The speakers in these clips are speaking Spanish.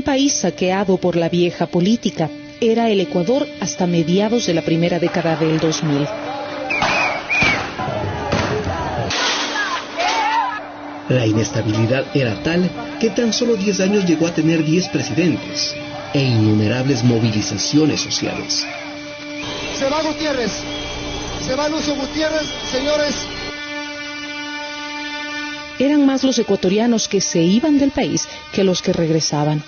país saqueado por la vieja política. Era el Ecuador hasta mediados de la primera década del 2000. La inestabilidad era tal que tan solo 10 años llegó a tener 10 presidentes e innumerables movilizaciones sociales. Se va Gutiérrez, se va Lucio Gutiérrez, señores. Eran más los ecuatorianos que se iban del país que los que regresaban.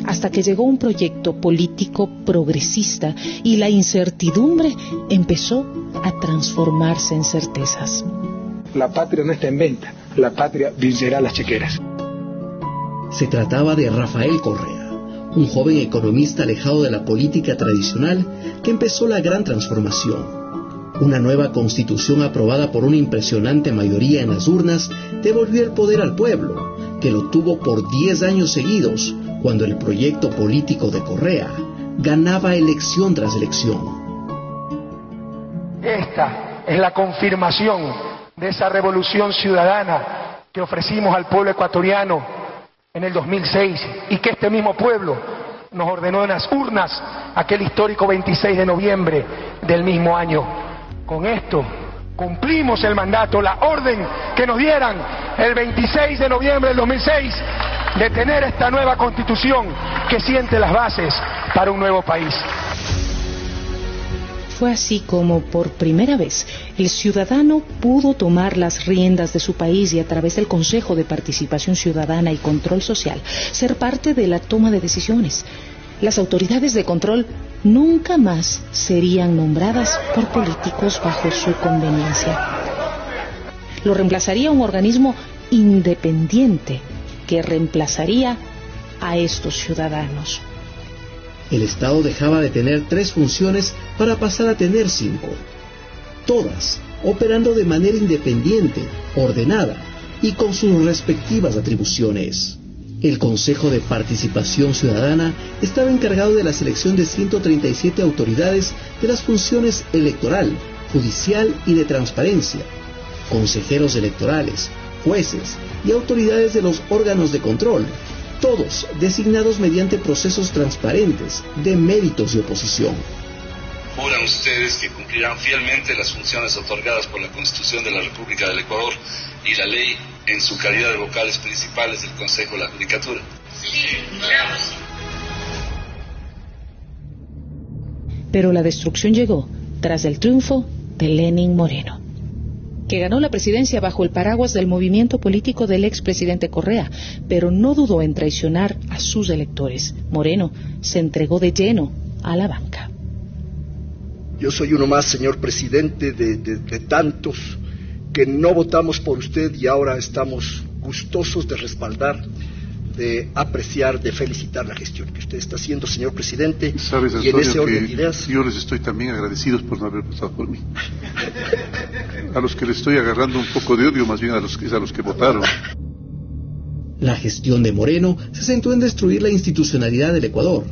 Hasta que llegó un proyecto político progresista y la incertidumbre empezó a transformarse en certezas. La patria no está en venta, la patria vencerá las chequeras. Se trataba de Rafael Correa, un joven economista alejado de la política tradicional que empezó la gran transformación. Una nueva constitución aprobada por una impresionante mayoría en las urnas devolvió el poder al pueblo, que lo tuvo por 10 años seguidos, cuando el proyecto político de Correa ganaba elección tras elección. Esta es la confirmación de esa revolución ciudadana que ofrecimos al pueblo ecuatoriano en el 2006 y que este mismo pueblo nos ordenó en las urnas aquel histórico 26 de noviembre del mismo año. Con esto cumplimos el mandato, la orden que nos dieran el 26 de noviembre del 2006 de tener esta nueva constitución que siente las bases para un nuevo país. Fue así como, por primera vez, el ciudadano pudo tomar las riendas de su país y, a través del Consejo de Participación Ciudadana y Control Social, ser parte de la toma de decisiones. Las autoridades de control nunca más serían nombradas por políticos bajo su conveniencia. Lo reemplazaría un organismo independiente que reemplazaría a estos ciudadanos. El Estado dejaba de tener 3 funciones para pasar a tener 5, todas operando de manera independiente, ordenada y con sus respectivas atribuciones. El Consejo de Participación Ciudadana estaba encargado de la selección de 137 autoridades de las funciones electoral, judicial y de transparencia, consejeros electorales, jueces y autoridades de los órganos de control, todos designados mediante procesos transparentes de méritos y oposición. Juran ustedes que cumplirán fielmente las funciones otorgadas por la Constitución de la República del Ecuador y la ley en su calidad de vocales principales del Consejo de la Judicatura. Sí, juramos. Pero la destrucción llegó tras el triunfo de Lenín Moreno, que ganó la presidencia bajo el paraguas del movimiento político del expresidente Correa, pero no dudó en traicionar a sus electores. Moreno se entregó de lleno a la banca. Yo soy uno más, señor presidente, de tantos que no votamos por usted y ahora estamos gustosos de respaldar, de apreciar, de felicitar la gestión que usted está haciendo, señor presidente. Sabes, y en ese orden de que ideas, yo les estoy también agradecidos por no haber votado por mí. A los que les estoy agarrando un poco de odio, más bien a los que votaron. La gestión de Moreno se centró en destruir la institucionalidad del Ecuador.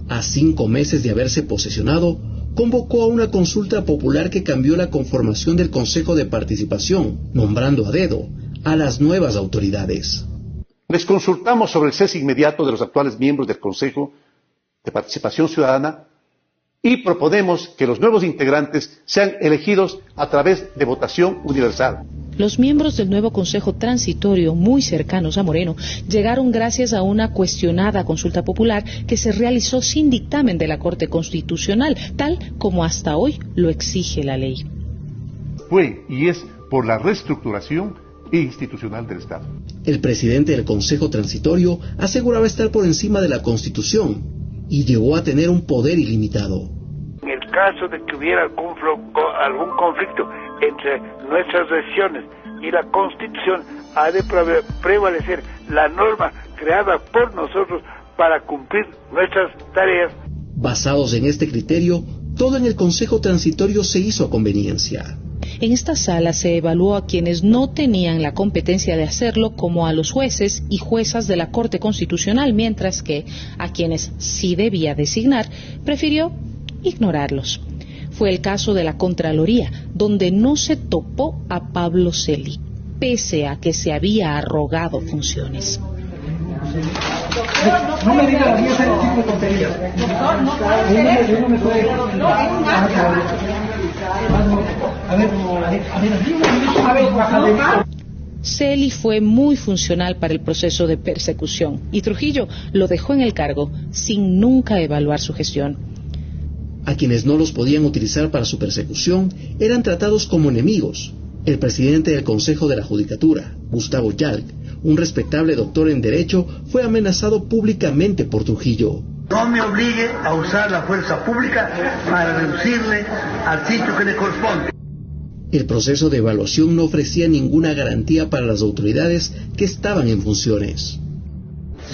A 5 meses de haberse posesionado, convocó a una consulta popular que cambió la conformación del Consejo de Participación, nombrando a dedo a las nuevas autoridades. Les consultamos sobre el cese inmediato de los actuales miembros del Consejo de Participación Ciudadana y proponemos que los nuevos integrantes sean elegidos a través de votación universal. Los miembros del nuevo Consejo Transitorio, muy cercanos a Moreno, llegaron gracias a una cuestionada consulta popular que se realizó sin dictamen de la Corte Constitucional, tal como hasta hoy lo exige la ley. Fue y es por la reestructuración institucional del Estado. El presidente del Consejo Transitorio aseguraba estar por encima de la Constitución y llegó a tener un poder ilimitado. En el caso de que hubiera algún conflicto entre nuestras decisiones y la Constitución, ha de prevalecer la norma creada por nosotros para cumplir nuestras tareas. Basados en este criterio, todo en el Consejo Transitorio se hizo a conveniencia. En esta sala se evaluó a quienes no tenían la competencia de hacerlo, como a los jueces y juezas de la Corte Constitucional, mientras que a quienes sí debía designar, prefirió ignorarlos. Fue el caso de la Contraloría, donde no se topó a Pablo Celi. pese a que se había arrogado funciones. No me diga la 10 tipo de tonterías. No me puede. Celi fue muy funcional para el proceso de persecución y Trujillo lo dejó en el cargo sin nunca evaluar su gestión. A quienes no los podían utilizar para su persecución eran tratados como enemigos. El presidente del Consejo de la Judicatura, Gustavo Yalc, un respetable doctor en Derecho, fue amenazado públicamente por Trujillo. No me obligue a usar la fuerza pública para reducirle al sitio que le corresponde. El proceso de evaluación no ofrecía ninguna garantía para las autoridades que estaban en funciones.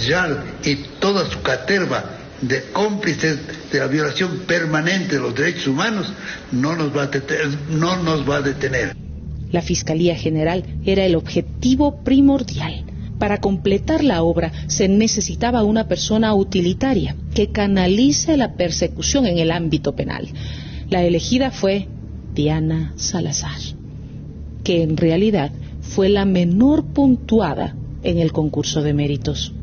Yalc y toda su caterva de cómplices de la violación permanente de los derechos humanos no nos va a detener. La Fiscalía General era el objetivo primordial. Para completar la obra se necesitaba una persona utilitaria que canalice la persecución en el ámbito penal. La elegida fue Diana Salazar, que en realidad fue la menor puntuada en el concurso de méritos.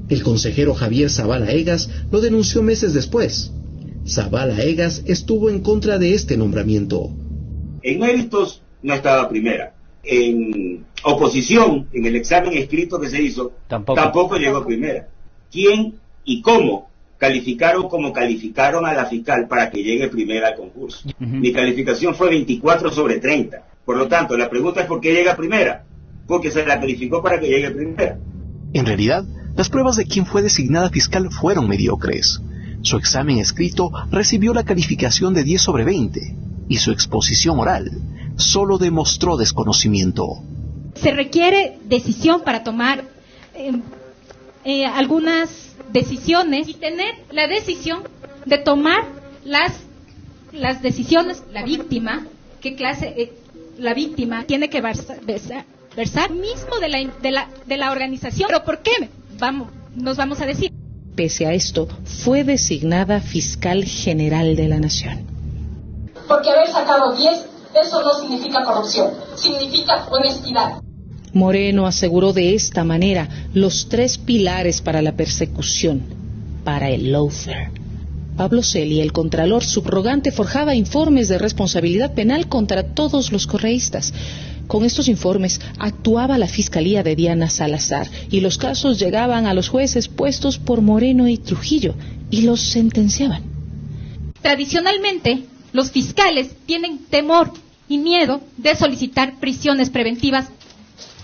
El consejero Javier Zavala Egas lo denunció meses después. Zavala Egas estuvo en contra de este nombramiento. En méritos no estaba primera. En oposición, en el examen escrito que se hizo, tampoco llegó primera. ¿Quién y cómo calificaron como calificaron a la fiscal para que llegue primera al concurso? Mi calificación fue 24 sobre 30. Por lo tanto, la pregunta es ¿por qué llega primera? Porque se la calificó para que llegue primera. En realidad, las pruebas de quien fue designada fiscal fueron mediocres. Su examen escrito recibió la calificación de 10 sobre 20 y su exposición oral solo demostró desconocimiento. Se requiere decisión para tomar algunas decisiones y tener la decisión de tomar las decisiones. La víctima, ¿qué clase? La víctima tiene que versar mismo de la organización. ¿Pero por qué? Nos vamos a decir. Pese a esto, fue designada fiscal general de la Nación. Porque haber sacado 10, eso no significa corrupción, significa honestidad. Moreno aseguró de esta manera los 3 pilares para la persecución, para el lawfare. Pablo Celi, el contralor subrogante, forjaba informes de responsabilidad penal contra todos los correístas. Con estos informes actuaba la Fiscalía de Diana Salazar y los casos llegaban a los jueces puestos por Moreno y Trujillo y los sentenciaban. Tradicionalmente, los fiscales tienen temor y miedo de solicitar prisiones preventivas.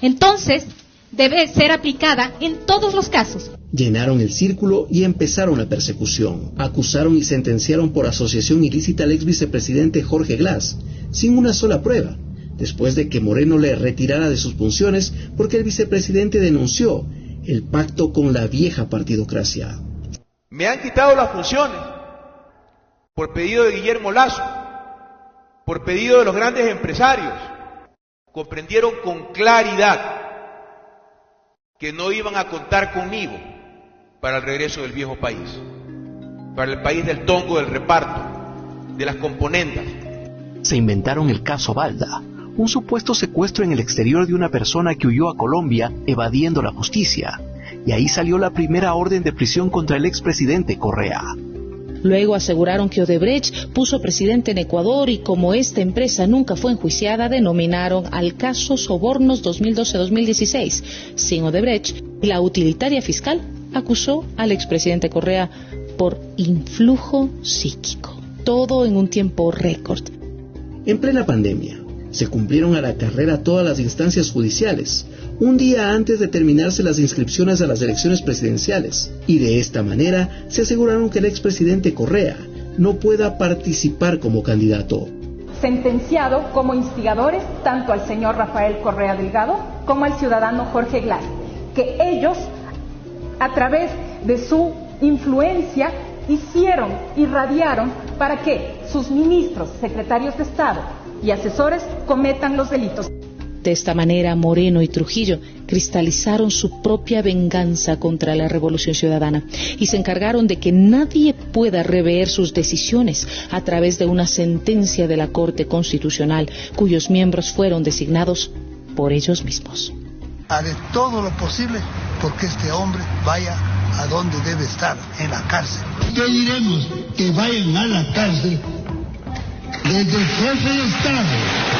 Entonces, debe ser aplicada en todos los casos. Llenaron el círculo y empezaron la persecución. Acusaron y sentenciaron por asociación ilícita al ex vicepresidente Jorge Glass, sin una sola prueba, después de que Moreno le retirara de sus funciones porque el vicepresidente denunció el pacto con la vieja partidocracia. Me han quitado las funciones por pedido de Guillermo Lasso, por pedido de los grandes empresarios. Comprendieron con claridad que no iban a contar conmigo para el regreso del viejo país, para el país del tongo, del reparto, de las componendas. Se inventaron el caso Balda, un supuesto secuestro en el exterior de una persona que huyó a Colombia evadiendo la justicia, y ahí salió la primera orden de prisión contra el expresidente Correa. Luego aseguraron que Odebrecht puso presidente en Ecuador y como esta empresa nunca fue enjuiciada, denominaron al caso Sobornos 2012-2016. Sin Odebrecht, la utilitaria fiscal acusó al expresidente Correa por influjo psíquico. Todo en un tiempo récord. En plena pandemia, se cumplieron a la carrera todas las instancias judiciales, un día antes de terminarse las inscripciones a las elecciones presidenciales, y de esta manera se aseguraron que el expresidente Correa no pueda participar como candidato. Sentenciado como instigadores tanto al señor Rafael Correa Delgado como al ciudadano Jorge Glass, que ellos, a través de su influencia, irradiaron para que sus ministros, secretarios de Estado y asesores cometan los delitos. De esta manera, Moreno y Trujillo cristalizaron su propia venganza contra la Revolución Ciudadana y se encargaron de que nadie pueda rever sus decisiones a través de una sentencia de la Corte Constitucional, cuyos miembros fueron designados por ellos mismos. Haré todo lo posible porque este hombre vaya a donde debe estar, en la cárcel. ¿Qué diremos? Que vayan a la cárcel desde el jefe de Estado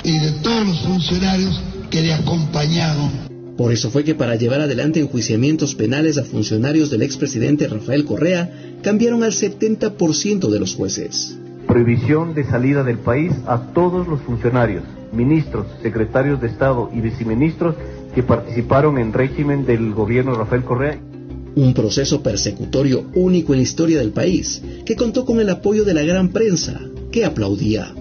y de todos los funcionarios que le acompañaron. Por eso fue que para llevar adelante enjuiciamientos penales a funcionarios del expresidente Rafael Correa, cambiaron al 70% de los jueces. Prohibición de salida del país a todos los funcionarios, ministros, secretarios de Estado y viceministros que participaron en régimen del gobierno de Rafael Correa. Un proceso persecutorio único en la historia del país, que contó con el apoyo de la gran prensa, que aplaudía.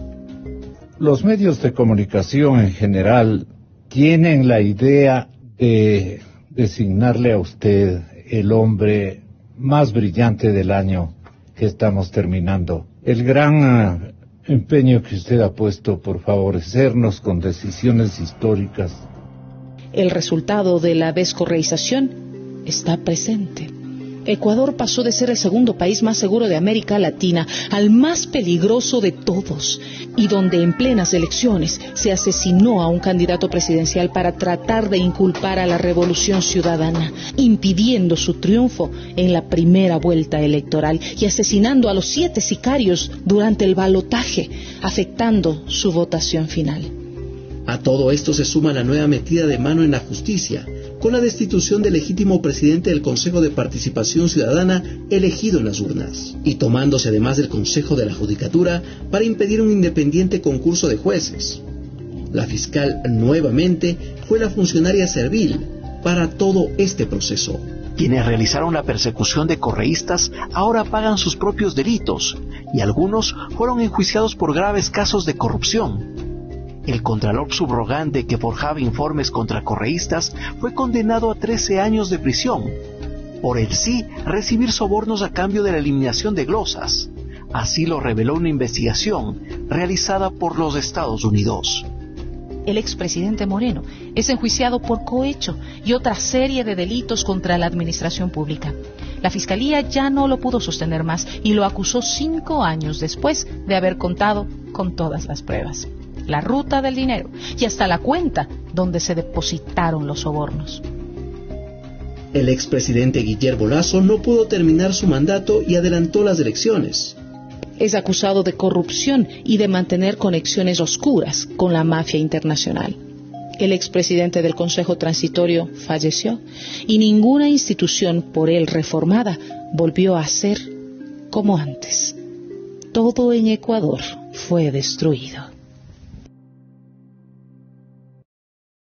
Los medios de comunicación en general tienen la idea de designarle a usted el hombre más brillante del año que estamos terminando. El gran empeño que usted ha puesto por favorecernos con decisiones históricas. El resultado de la descorreización está presente. Ecuador pasó de ser el segundo país más seguro de América Latina al más peligroso de todos, y donde en plenas elecciones se asesinó a un candidato presidencial para tratar de inculpar a la Revolución Ciudadana, impidiendo su triunfo en la primera vuelta electoral y asesinando a los 7 sicarios durante el balotaje, afectando su votación final. A todo esto se suma la nueva metida de mano en la justicia, con la destitución del legítimo presidente del Consejo de Participación Ciudadana elegido en las urnas, y tomándose además del Consejo de la Judicatura para impedir un independiente concurso de jueces. La fiscal nuevamente fue la funcionaria servil para todo este proceso. Quienes realizaron la persecución de correístas ahora pagan sus propios delitos, y algunos fueron enjuiciados por graves casos de corrupción. El contralor subrogante que forjaba informes contra correístas fue condenado a 13 años de prisión, por el sí recibir sobornos a cambio de la eliminación de glosas. Así lo reveló una investigación realizada por los Estados Unidos. El expresidente Moreno es enjuiciado por cohecho y otra serie de delitos contra la administración pública. La Fiscalía ya no lo pudo sostener más y lo acusó 5 años después de haber contado con todas las pruebas, la ruta del dinero y hasta la cuenta donde se depositaron los sobornos. El expresidente Guillermo Lasso no pudo terminar su mandato y adelantó las elecciones. Es acusado de corrupción y de mantener conexiones oscuras con la mafia internacional. El expresidente del Consejo Transitorio falleció y ninguna institución por él reformada volvió a ser como antes. Todo en Ecuador fue destruido.